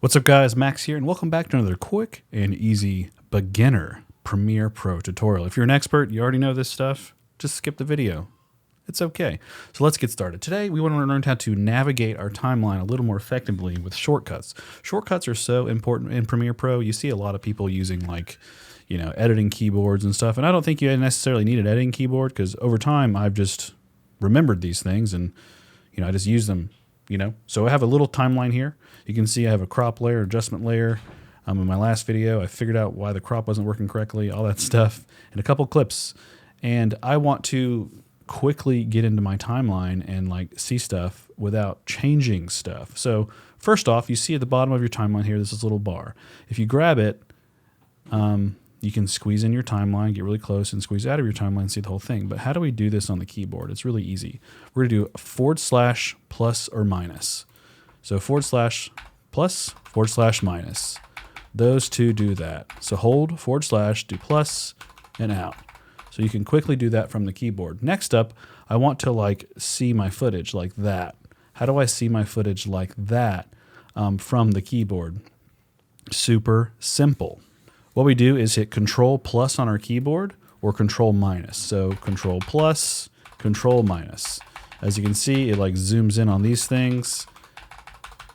What's up guys, Max here, and welcome back to another quick and easy beginner Premiere Pro tutorial. If you're an expert, you already know this stuff, just skip the video. It's okay. So let's get started. Today we want to learn how to navigate our timeline a little more effectively with shortcuts. Shortcuts are so important in Premiere Pro. You see a lot of people using editing keyboards and stuff, and I don't think you necessarily need an editing keyboard because over time I've just remembered these things and I just use them. So I have a little timeline here. You can see I have a crop layer, adjustment layer. In my last video, I figured out why the crop wasn't working correctly, all that stuff, and a couple clips. And I want to quickly get into my timeline and see stuff without changing stuff. So first off, you see at the bottom of your timeline here, there's this little bar. If you grab it, you can squeeze in your timeline, get really close, and squeeze out of your timeline and see the whole thing. But how do we do this on the keyboard? It's really easy. We're going to do / plus or minus. So / plus / minus. Those two do that. So hold / do plus and out. So you can quickly do that from the keyboard. Next up, I want to see my footage like that. How do I see my footage like that from the keyboard? Super simple. What we do is hit Ctrl Plus on our keyboard or Ctrl minus. So Ctrl Plus, Ctrl minus. As you can see, it zooms in on these things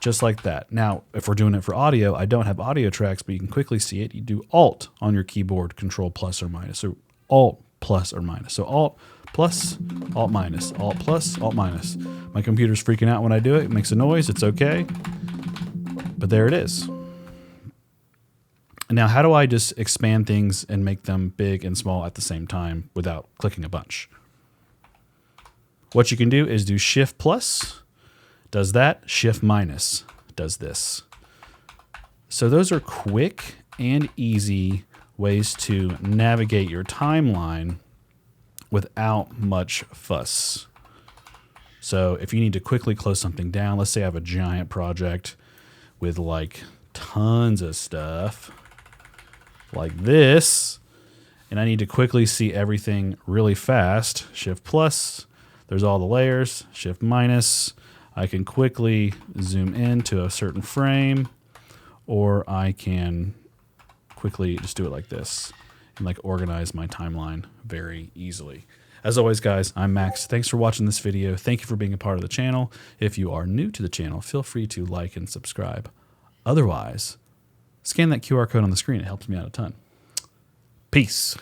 just like that. Now, if we're doing it for audio, I don't have audio tracks, but you can quickly see it. You do Alt on your keyboard, Control plus or minus. So Alt plus or minus. So Alt plus, Alt minus, Alt plus, Alt minus. My computer's freaking out when I do it. It makes a noise. It's okay. But there it is. Now, how do I just expand things and make them big and small at the same time without clicking a bunch? What you can do is do Shift plus, does that, Shift minus does this. So those are quick and easy ways to navigate your timeline without much fuss. So if you need to quickly close something down, let's say I have a giant project with tons of stuff like this, and I need to quickly see everything really fast, Shift plus, there's all the layers, Shift minus, I can quickly zoom in to a certain frame, or I can quickly just do it like this and organize my timeline very easily. As always, guys, I'm Max. Thanks for watching this video. Thank you for being a part of the channel. If you are new to the channel, feel free to like and subscribe. Otherwise, scan that QR code on the screen. It helps me out a ton. Peace.